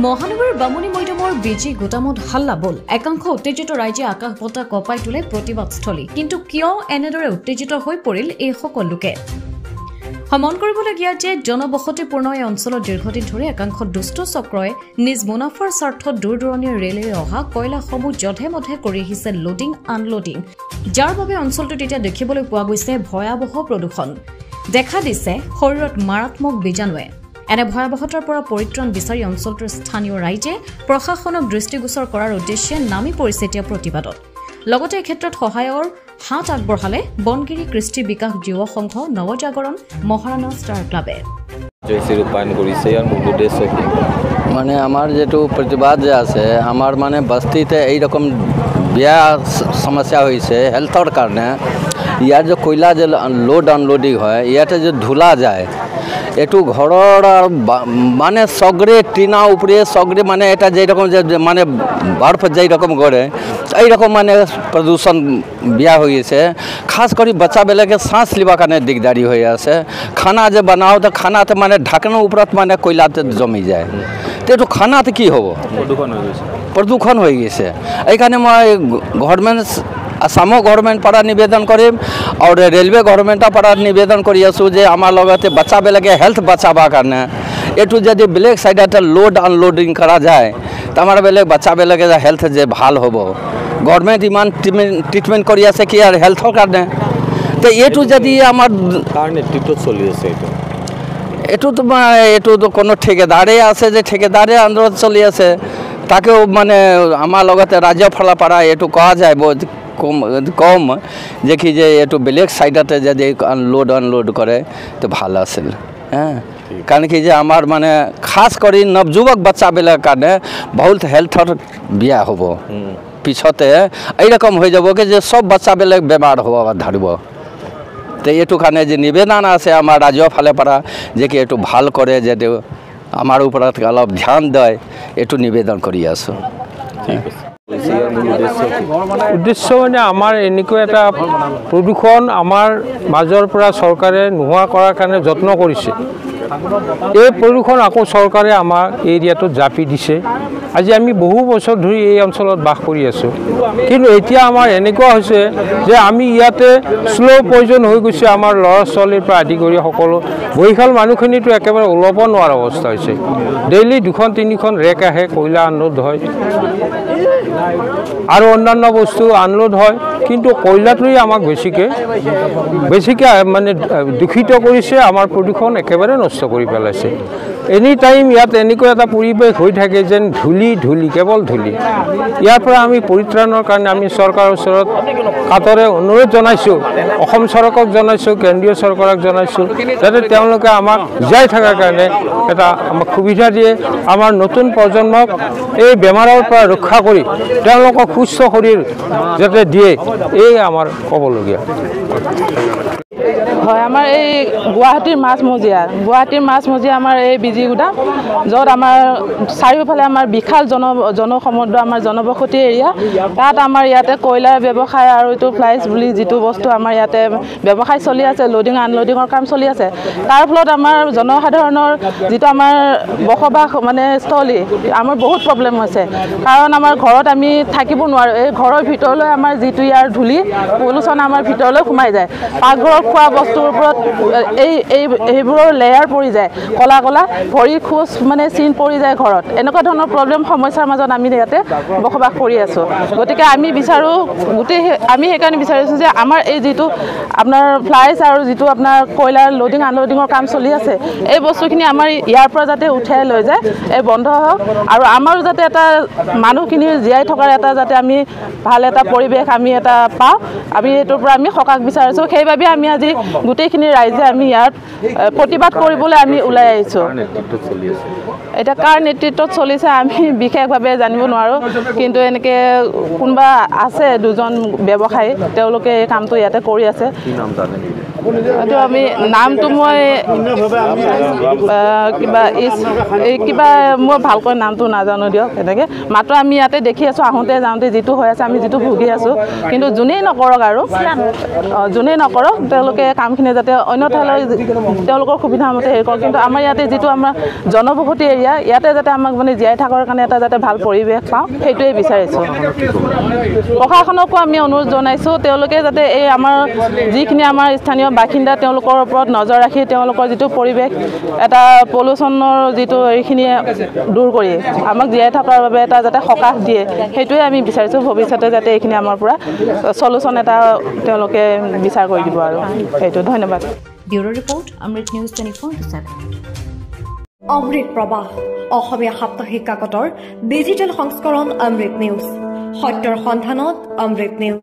মহানগৰ বামুণী মৈদামৰ বিজি গোটামত হাল্লা বল একাংশ উত্তেজিত ৰাইজে আকাশ বঁটা কপাই তোলে প্ৰতিবাদস্থলী কিন্তু কিয় এনেদৰে উত্তেজিত হৈ পৰিল এই সকল লোকে মন কৰিবলগীয়া যে জনবসতিপূৰ্ণ এই অঞ্চলত দীৰ্ঘদিন ধৰি একাংশ দুষ্ট চক্ৰই নিজ মুনাফাৰ স্বাৰ্থত দূৰদূৰণিৰ ৰেলেৰে অহা কয়লাসমূহ জধে মধে কৰি আহিছে লোডিং আনলোডিং যাৰ বাবে অঞ্চলটোত এতিয়া দেখিবলৈ পোৱা গৈছে ভয়াৱহ প্ৰদূষণ দেখা দিছে শৰীৰত মাৰাত্মক বীজাণুৱে এনে ভয়াৱহতাৰ পৰা পৰিত্ৰাণ বিচাৰি অঞ্চলটোৰ স্থানীয় ৰাইজে প্ৰশাসনক দৃষ্টিগোচৰ কৰাৰ উদ্দেশ্যে নামি পৰিছে এতিয়া প্ৰতিবাদত লগতে এই ক্ষেত্ৰত সহায়ৰ হাত আগবঢ়ালে বনগিৰি কৃষ্টি বিকাশ যুৱ সংঘ নৱজাগৰণ মহাৰাণা ষ্টাৰ ক্লাবে জয়শ্ৰী ৰূপায়ণ কৰিছে ইয়াৰ মূল উদ্দেশ্য কি মানে আমাৰ যেটো প্ৰতিবাদ যে আছে আমাৰ মানে বস্তিতে এই ৰকম বিয়া সমস্যা হৈছে হেলথৰ কাৰণে ইয়াৰ যে কয়লা যে লোড আনলোডিং হয় ইয়াতে যে ধুলা যায় এটু ঘৰৰ মানে সগরে টিনা উপরে সগরে মানে এটা যেই রকম যে মানে বরফ যেই রকম গড়ে এই রকম মানে প্রদূষণ বিয়া হয়েছে খাস করে বাচ্চা বেলাকে শ্বাস লিবা কারণে দিগদারি হয়ে আছে খানা যে বানাও তো খানাতে মানে ঢাকনার উপরত মানে কয়লাতে জমি যায় তো একটু খানাতে কি হব প্রদূষণ হয়ে গেছে এইখানে মই গভর্নমেন্ট আসামো গভর্নমেন্ট পাৰা নিবেদন কৰিম আৰু ৰেলৱে গভৰ্নমেন্টৰ পাৰা নিবেদন কৰি আছো যে আমাৰ লগতে বাচ্চা বেলাকে হেলথ বাঁচাবা কাৰণে এটু যদি ব্লেক সাইডতে লোড আনলোডিং কৰা যায় তো আমাৰ বেলেগ বাচ্চা বেলাকে হেলথ যে ভাল হ'ব গভৰ্নমেন্ট ইমান ট্ৰিটমেন্ট কৰি আছে কি আৰ হেলথৰ কাৰণে তো এটু যদি আমাৰ কাৰণে নেতৃত্বত চলি আছে এটু তো কোনো ঠিকাদাৰে আছে যে ঠিকাদাৰে আন্দোলন চলি আছে তাকেও মানে আমাৰ লগতে ৰাজ্য ফালৰ পৰা এটু কোৱা যায় কম যে কি যে একটু ব্লেক সাইডতে যদি আনলোড করে তো ভালো আছিল হ্যাঁ কারণ কি যে আমার মানে খাস করে নবযুবক বাচ্চা বেলার কারণে বহুত হেলথর বিয়া হব পিছতে এইরকম হয়ে যাব কি যে সব বাচ্চা বেলাক বেমার হব ধরব তো এইটু কারণে যে নিবেদন আছে আমার রাজ্য ফালে পৰা যে কি একটু ভাল কৰে যে আমাৰ উপৰত অলপ ধ্যান দেয় একটু নিবেদন কৰি আছো উদ্দেশ্য মানে আমাৰ এনেকুৱা এটা প্ৰদূষণ আমাৰ মাজৰ পৰা চৰকাৰে নোহোৱা কৰাৰ কাৰণে যত্ন কৰিছে এই প্ৰদূষণ আকৌ চৰকাৰে আমাৰ এৰিয়াটোত জাপি দিছে আজি আমি বহু বছৰ ধৰি এই অঞ্চলত বাস কৰি আছোঁ কিন্তু এতিয়া আমাৰ এনেকুৱা হৈছে যে আমি ইয়াতে স্লো পয়জন হৈ গৈছে আমাৰ ল'ৰা ছোৱালীৰ পৰা আদি কৰি সকলো বহিখাল মানুহখিনিতো একেবাৰে ওলাব নোৱাৰা অৱস্থা হৈছে ডেইলি 2-3খন ৰেক আহে কয়লা আনলোড হয় আৰু অন্যান্য বস্তু আনলোড হয় কিন্তু কয়লাটোই আমাক বেছিকে মানে দূষিত কৰিছে আমাৰ প্ৰদূষণ একেবাৰে নষ্ট কৰি পেলাইছে এনি টাইম ইয়াত এনেকুৱা এটা পৰিৱেশ হৈ থাকে যেন ধূলি কেৱল ধূলি ইয়াৰ পৰা আমি পৰিত্ৰাণৰ কাৰণে আমি চৰকাৰৰ ওচৰত কাতৰে অনুৰোধ জনাইছোঁ অসম চৰকাৰক জনাইছোঁ কেন্দ্ৰীয় চৰকাৰক জনাইছোঁ যাতে তেওঁলোকে আমাক জীয়াই থকাৰ কাৰণে এটা আমাক সুবিধা দিয়ে আমাৰ নতুন প্ৰজন্মক এই বেমাৰৰ পৰা ৰক্ষা কৰি তেওঁলোকক সুস্থ শৰীৰ যাতে দিয়ে এই আমাৰ ক'বলগীয়া হয় আমাৰ এই গুৱাহাটীৰ মাছমজিয়া আমাৰ এই বিজি গুদাম য'ত আমাৰ চাৰিওফালে আমাৰ বিশাল জনসমুদ্ৰ আমাৰ জনবসতি এৰিয়া তাত আমাৰ ইয়াতে কয়লাৰ ব্যৱসায় আৰু এইটো ফ্লাইজ বুলি যিটো বস্তু আমাৰ ইয়াতে ব্যৱসায় চলি আছে লোডিং আনলোডিঙৰ কাম চলি আছে তাৰ ফলত আমাৰ জনসাধাৰণৰ যিটো আমাৰ বসবাস মানে স্থলী আমাৰ বহুত প্ৰব্লেম হৈছে কাৰণ আমাৰ ঘৰত আমি থাকিব নোৱাৰোঁ এই ঘৰৰ ভিতৰলৈ আমাৰ যিটো ইয়াৰ ধূলি পলুচন আমাৰ ভিতৰলৈ সোমাই যায় পাকঘৰৰ খোৱা বস্তুৰ ওপৰত এইবোৰৰ লেয়াৰ পৰি যায় কলা ভৰি খোজ মানে চিন পৰি যায় ঘৰত এনেকুৱা ধৰণৰ প্ৰব্লেম সমস্যাৰ মাজত আমি ইয়াতে বসবাস কৰি আছোঁ গতিকে আমি বিচাৰোঁ আমি সেইকাৰণে বিচাৰিছোঁ যে আমাৰ এই যিটো আপোনাৰ ফ্লাইজ আৰু যিটো আপোনাৰ কয়লাৰ লোডিং আনলোডিঙৰ কাম চলি আছে এই বস্তুখিনি আমাৰ ইয়াৰ পৰা যাতে উঠাই লৈ যায় এই বন্ধ হওক আৰু আমাৰো যাতে এটা মানুহখিনিৰ জীয়াই থকাৰ এটা যাতে আমি ভাল এটা পৰিৱেশ আমি এটা পাওঁ আমি এইটোৰ পৰা আমি সকাহ বিচাৰিছোঁ সেইবাবে আমি আজি গোটেইখিনি ৰাইজে আমি ইয়াত প্ৰতিবাদ কৰিবলৈ আমি ওলাই আহিছোঁ এটা কাৰ নেতৃত্বত চলিছে আমি বিশেষভাৱে জানিব নোৱাৰোঁ কিন্তু এনেকৈ কোনোবা আছে দুজন ব্যৱসায়ী তেওঁলোকে এই কামটো ইয়াতে কৰি আছে এইটো আমি নামটো মই কিবা মই ভালকৈ নামটো নাজানো দিয়ক এনেকৈ মাত্ৰ আমি ইয়াতে দেখি আছোঁ আহোঁতে যাওঁতে যিটো হৈ আছে আমি যিটো ভুগি আছোঁ কিন্তু যোনেই নকৰক আৰু যোনেই নকৰক তেওঁলোকে কামখিনি যাতে অন্য ঠাইলৈ তেওঁলোকৰ সুবিধা মতে হেৰি কৰক কিন্তু আমাৰ ইয়াতে যিটো আমাৰ জনবসতি এৰিয়া ইয়াতে যাতে আমাক মানে জীয়াই থকাৰ কাৰণে এটা যাতে ভাল পৰিৱেশ পাওঁ সেইটোৱে বিচাৰিছোঁ প্ৰশাসনকো আমি অনুৰোধ জনাইছোঁ তেওঁলোকে যাতে এই আমাৰ যিখিনি আমাৰ স্থানীয় বাসিন্দা তেওঁলোকৰ ওপৰত নজৰ ৰাখি তেওঁলোকৰ যিটো পৰিৱেশ এটা পলিউশ্যনৰ যিটো এইখিনিয়ে দূৰ কৰি আমাক জীয়াই থকাৰ বাবে এটা যাতে সকাহ দিয়ে সেইটোৱে আমি বিচাৰিছোঁ ভৱিষ্যতে যাতে এইখিনি আমাৰ পৰা চলিউশ্যন এটা তেওঁলোকে বিচাৰ কৰি দিব আৰু সেইটো ধন্যবাদ ব্যুৰো ৰিপৰ্ট অমৃত নিউজ 24/7 অমৃত প্ৰবাহ অসমীয়া সাপ্তাহিক কাকতৰ ডিজিটেল সংস্কৰণ অমৃত নিউজ সত্যৰ সন্ধানত অমৃত নিউজ